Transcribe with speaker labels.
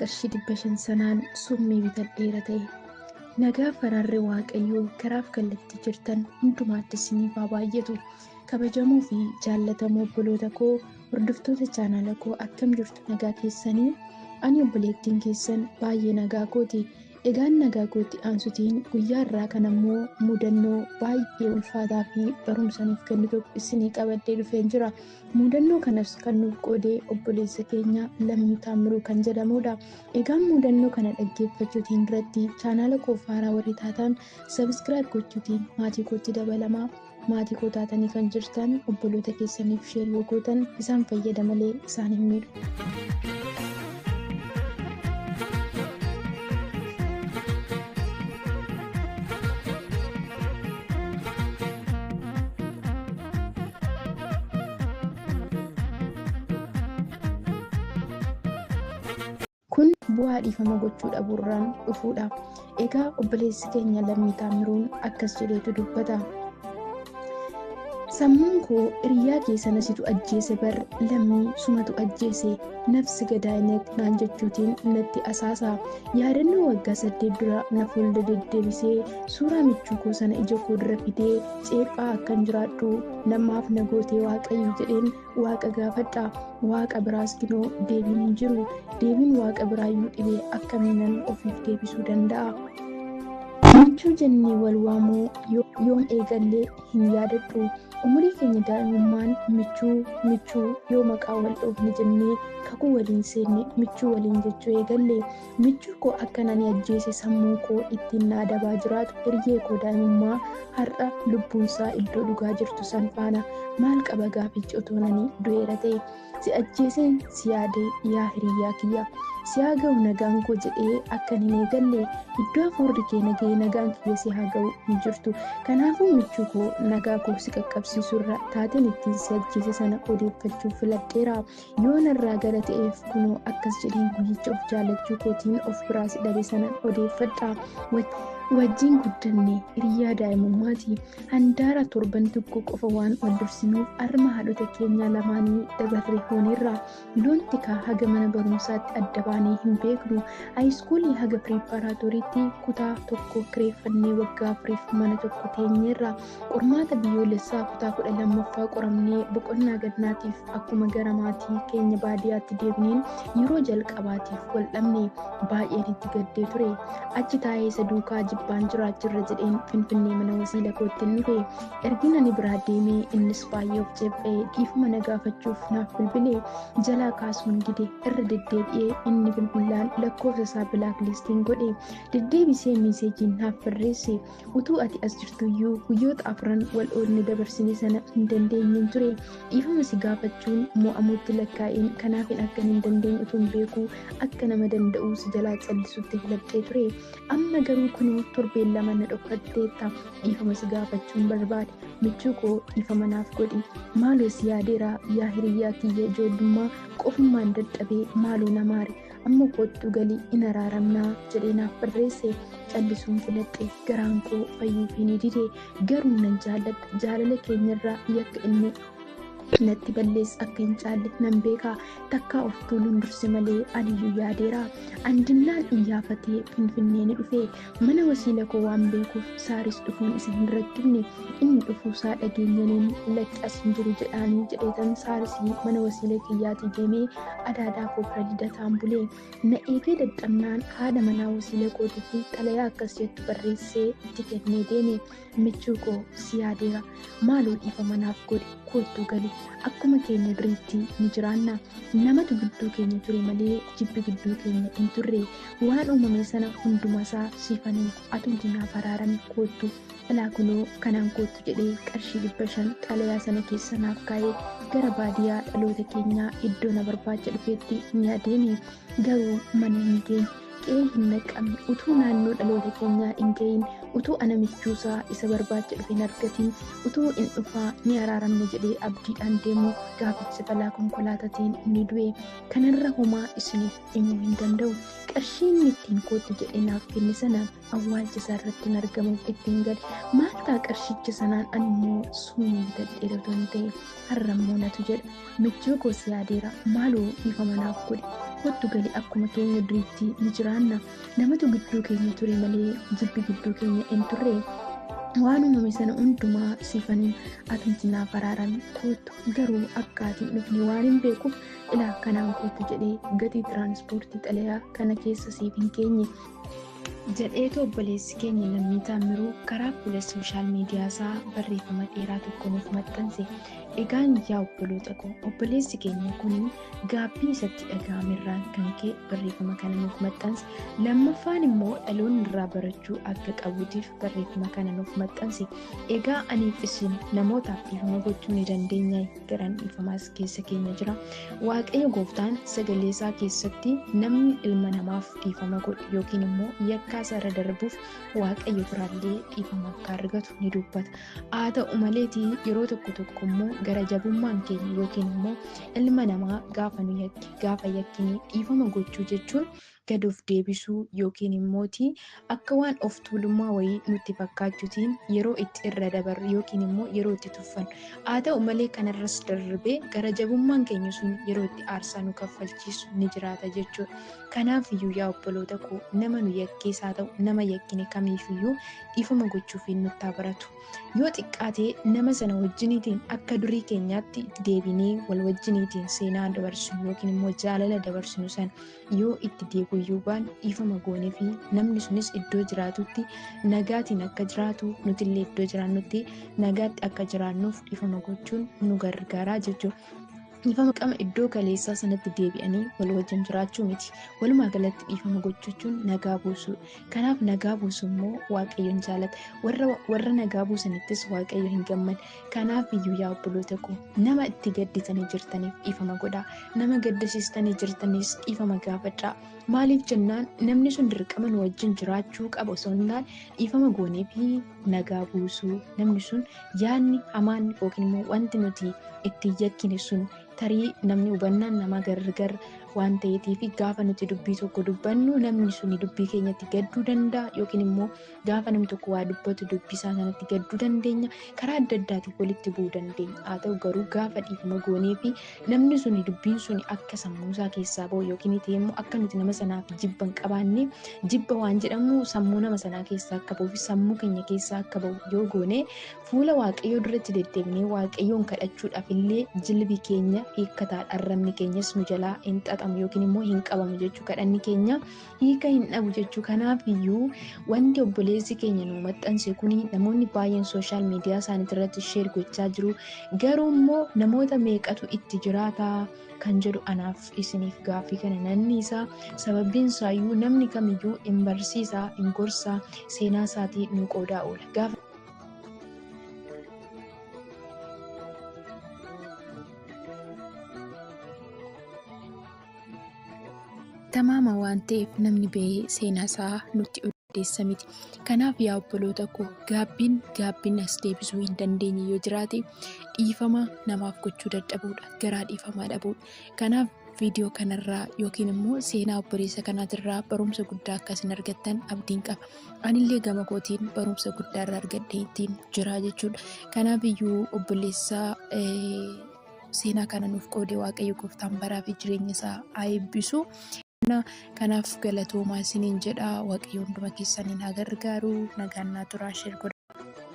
Speaker 1: qarshii 500 sanaan summii bitadheera ta'e. Nagaa faraarri Waaqayyoo karaaf kallattii jirtan hundumaatti isiniif haa baay'atu. Kabajamoo fi jaallatamoo obboloota koo hordoftoota chaanala koo akkam jirtu nagaa keessanii? Ani obboleettiin keessan baay'ee nagaa kooti. Egaan nagaa kootti aansutiin guyyaa irraa kan ammoo mudannoo baay'ee ulfaataa fi barumsa nuuf kennu tokko isinii qabadhee dhufeen jira. Mudannoo kanas kan nuuf qoodee obboleessa keenya Lammii Taammiruu kan jedhamudha. Egaan mudannoo kana dhaggeeffachuutiin duratti chaanala koo faaraa warri taatan sabiskiraayib gochuutiin maatii kootti dabalamaa. Maatii koo taatanii kan jirtan obboloota keessaniif sheer yoo gootan isaan fayyada malee isaan hin miidhu. Kun bu'aa dhiifama gochuu dhabuurraan dhufuudha. Egaa obboleessi keenya Lammii Taammiruun akkas jedheetu dubbata. Sammuun koo hiriyaa keessa nasitu ajjeese bar lammii sumatu ajjeese nafsi gadaa'ineet naan jechuutiin natti asaasa. Yaadannoo waggaa 8 dura na fuulda deddeebisee suuraa michuu koo sana ija koo dura fidee ceephaa akkan jiraadhu namaaf na gootee Waaqayyo jedheen Waaqa gaafadha. Waaqa biraas ginoo deebiin hin jiru. Deebiin Waaqa biraayyuu dhibee akkamiinan ofiif deebisuu danda'a? Michuu jennee wal waamuu yoom eegallee hin yaadadhu. Umurii keenya daa'imummaan michuu yoo maqaa wal dhoofne jennee kakuu waliin seenne michuu waliin jechuu eegalle. Michuu koo akkan ani ajjeese sammuu koo ittiin na adabaa jiraatu hiriyee koo daa'imummaa har'a lubbuunsaa iddoo dhugaa jirtu san faana maal qaba gaafichi otoo nani du'eera ta'e. Si ajjeeseen si yaadee yaa hiriyaa kiyya. Si haa ga'u nagaan koo jedhee akkan hin eegalle iddoo hafuurri kee nagee nagaan kiyya si haa ga'u hin jirtu. Kanaafuu michuu koo nagaa koo si qaqqabsiisurra taateen ittiin si ajjeese sana odeeffachuuf filadheera. Yoo narraa gara ta'eef kunoo akkas jedheen guyyicha of jaallachuu kootiin of biraa si dhabe sana odeeffadha. Wajjin guddanne hiriyaa daa'imummaati. Handaara torban tokko qofa waan wal dursinuuf harma haadhota keenya lamaanii dabarree hooneerra. Loon tikaa haga mana barumsaatti adda baanee hin beeknu. Haayiskuulii haga piriippaaraatooriitti kutaa tokko kireeffannee waggaa 4 mana tokko teenyeerra. Qormaata biyyoolessaa kutaa 12ffaa qoramnee boqonnaa gannaatiif akkuma gara maatii keenya baadiyyaatti deebineen yeroo jalqabaatiif wal dhabne baay'een itti gaddee ture. Achi taa'ee isa duukaa jibbaan jiraachirra jedheen Finfinnee mana wasiila kootti dhufe. Ergina ni biraa deemee innis baay'ee of cephee dhiifama na gaafachuuf naaf bilbilee jalaa kaasuun dide irra deddeebi'ee inni bilbilaan lakkoofsa isaa bilaaklistiin godhe. Deddeebisee miiseejiin naaf barreesse. Utuu ati as jirtuyyuu guyyoota 4 wal oolne dabarsine sana hin dandeenyeen ture. Dhiifama si gaafachuun mo'amuutti lakkaa'een kanaafin akka hin dandeenye utuun beekuu akka nama danda'uu si jalaa callisuutti filadhee ture. Amma garuu kunuu torbeen 2 na dhokfatteetta. Dhiifama si gaafachuun barbaade. Michuu koo dhiifama naaf godhi. Maaloo si yaadeera yaa hiriyaa kiyya ijoollummaa qofummaan dadhabee maaloo na maare. Amma kottu galii in araaramnaa jedhee naaf barreesse. Callisuun filadhe garaan koo fayyuuf ni dide. Garuu nan jaalladha. Jaalala keenyarraa yakka inni natti ballees akka hin caalle nan beeka. Takkaa of tuuluun durse malee aniyyuu yaadeera. Andinnaan iyyafatee Finfinnee ni dhufe. Mana wasiila koo waan beekuuf saaris dhufuun isa hin rakkifne. Inni dhufuusaa dhageenyaniin latti as hin jiru jedhaanii jedheetan saarisii mana wasiila kiyyaatii deemee adaadaa koo bira lidataan bulee. Na eegee dadhabnaan haadha manaa wasiila kootiifi xalayaa akkas jettu barreessee itti kennee deeme. Michuu koo si yaadeera. Maaloo dhiifama naaf godhi. Kottu gali. Akkuma keenya duriitti ni jiraanna. Namatu gidduu keenya ture malee jibbi gidduu keenya hin turre. Waan uumame sana hundumasaa siifanii atumti naaf araarame kottu. Ilaa kunoo kanaan kottu jedhee qarshii 500 xalayaa sana keessa naaf kaa'ee gara baadiyyaa dhaloota keenyaa iddoo na barbaacha dhufeetti ni adeeme. Garuu mana hin geenye. Qe'ee hin naqamne utuu naannoo dhaloota keenyaa hin ga'iin utuu ana michuusaa isa barbaacha dhufe hin argatiin utuu in dhufaa ni araaramne jedhee abdiidhaan deemu gaafichi balaa konkolaataatiin ni du'e. Kanarra homaa isiniif himuu hin danda'u. qarshii inni ittiin kootu jedhee naaf kenne sanaan awwaalcha isaa irratti hin argamuuf ittiin gale maal ta'a qarshicha sanaan ani immoo summii bitadhee otoo hin ta'e har'ammoo natu jedha. Michuu koos yaadeera maaloo dhiifama naaf godhi kottu gali akkuma keenya duriitti ni jiraanna namatu gidduu keenya ture malee jibbi gidduu keenya hin turre. Waan uumame sana hundumaa siifanii ati naaf araaran kootu garuu akka ati dhufne waan hin beekuuf ilaa kanaan kootu jedhee gatii tiraanspoortii xalayaa kana keessa siif hin keenye jedheetu obboleessi keenya Lammii Taammiruu karaa fuula sooshaal miidiyaa isaa barreeffama dheeraa tokko nuuf maxxanse. Egaan yaa obboloota koo obboleessi keenya kun gaabbii isatti dhaga'amerraan kan ka'e barreeffama kana nuuf maxxanse. Lammaffaan immoo dhaloonni irraa barachuu akka qabuutiif barreeffama kana nuuf maxxanse. Egaa aniif isin namootaaf dhiifama gochuu ni dandeenya garan dhiifamaas keessa keenya jira. Waaqayyo gooftaan sagalee isaa keessatti namni ilma namaaf dhiifama godhu yookiin immoo yakkaa isaa irra darbuuf waaqayyo biraallee dhiifama akka argatu ni dubbata. Haa ta'u maleetii yeroo tokko immoo gara jabummaan keenya yookiin immoo ilma namaa gaafa yakkinii dhiifama gochuu jechuun gad of deebisuu yookiin immooti akka waan of tuulummaa wayii nutti fakkaachuutiin yeroo itti irra dabarru yookiin immoo yeroo itti tuffannu. Haa ta'u malee kanarras darbee gara jabummaan keenya sun yeroo itti aarsaa nu kaffalchiisu ni jiraata jechuudha. Kanaaf iyyuu yaa obboloota koo nama nu yakkees haa ta'u nama yakkine kamiifiyyuu dhiifama gochuuf nutti haa baratu. Yoo xiqqaatee nama sana wajjiniitiin akka durii keenyaatti deebinee wal wajjiniitiin seenaa dabarsinu yookiin immoo jaalala dabarsinu sana yoo itti deebi'uu baanne dhiifama goonee fi namni sunis iddoo jiraatutti nagaatiin akka jiraatu nutillee iddoo jiraannutti nagaatti akka jiraannuuf dhiifama gochuun nu gargaara jechuudha. Dhiifama qama iddoo kaleessaa sanatti deebi'anii wal wajjin jiraachuu miti. Walumaa galatti dhiifama gochuun nagaa buusuu. Kanaaf nagaa buusu immoo waaqayyoon jaalata. Warra nagaa buusanittis waaqayyo hin gammadu. Kanaaf iyyuu yaa obboloota koo nama itti gadditanii jirtaniif dhiifama godhaa. Nama gaddisiistanii jirtanis dhiifama gaafadhaa. Maaliif jennaan namni sun dirqama nu wajjin jiraachuu qaba osoo hin taane dhiifama goonee fi nagaa buusuu. Namni sun yaadni hamaan yookiin immoo wanti nuti itti yakkine sun tarii namni hubannaan namaa gargar waan ta'eetiif gaafa nuti dubbii tokko dubbannu namni suni dubbii keenyatti gadduu danda'a yookiin immoo gaafa namni tokko waa dubbatu dubbii isaa sanatti gadduu dandeenya karaa adda addaatiif walitti bu'uu dandeenya. Haa ta'u garuu gaafa dhiifama goonee fi namni suni dubbiin suni akka sammuu isaa keessaa ba'u yookiin immoo akka nuti nama sanaaf jibba hin qabaanne jibba waan jedhamu sammuu nama sanaa keessaa akka ba'uu fi sammuu keenya keessaa akka ba'u yoo goone fuula waaqayyoo duratti deddeebinee waaqayyoon kadhachuudhaaf illee jilbi keenya hiikkataa arrabni keenyas nu jalaa hin xaxamu yookiin immoo hin qabamu jechuu kadhanni keenya hiika hin dhabu jechuu. Kanaaf iyyuu wanti obboleessi keenya nu maxxanse kuni namoonni baay'een sooshaal miidiyaa isaanii irratti sheer gochaa jiru. Garuu immoo namoota meeqatu itti jiraata kan jedhu anaaf isiniif gaaffii kana nanniisa. Sababiin isaayyuu namni kamiyyuu hin barsiisaa hin gorsaa seenaa isaatii nu qoodaa oola. Tamaama waan ta'eef namni ba'ee seenaa isaa nutti odeessa miti. Kanaaf yaa obboloota koo gaabbiin as deebisuu hin dandeenye yoo jiraate dhiifama namaaf gochuu dadhabuudha. Garaa dhiifamaa dhabuudha. Kanaaf viidiyoo kanarraa yookiin immoo seenaa obboleessa kanaatirraa barumsa guddaa akkasiin argattan abdiin qaba. Anillee gama kootiin barumsa guddaa irraa argadheetiin jira jechuudha. Kanaaf iyyuu obboleessa seenaa kana nuuf qoodee waaqayyo gooftaan baraa fi jireenya isaa haa eebbisu. Kanaaf galatoomaa isiniin jedha. Waaqayyo hunduma keessaniin haa gargaaru. Nagaan naa turaa sheer godhaa.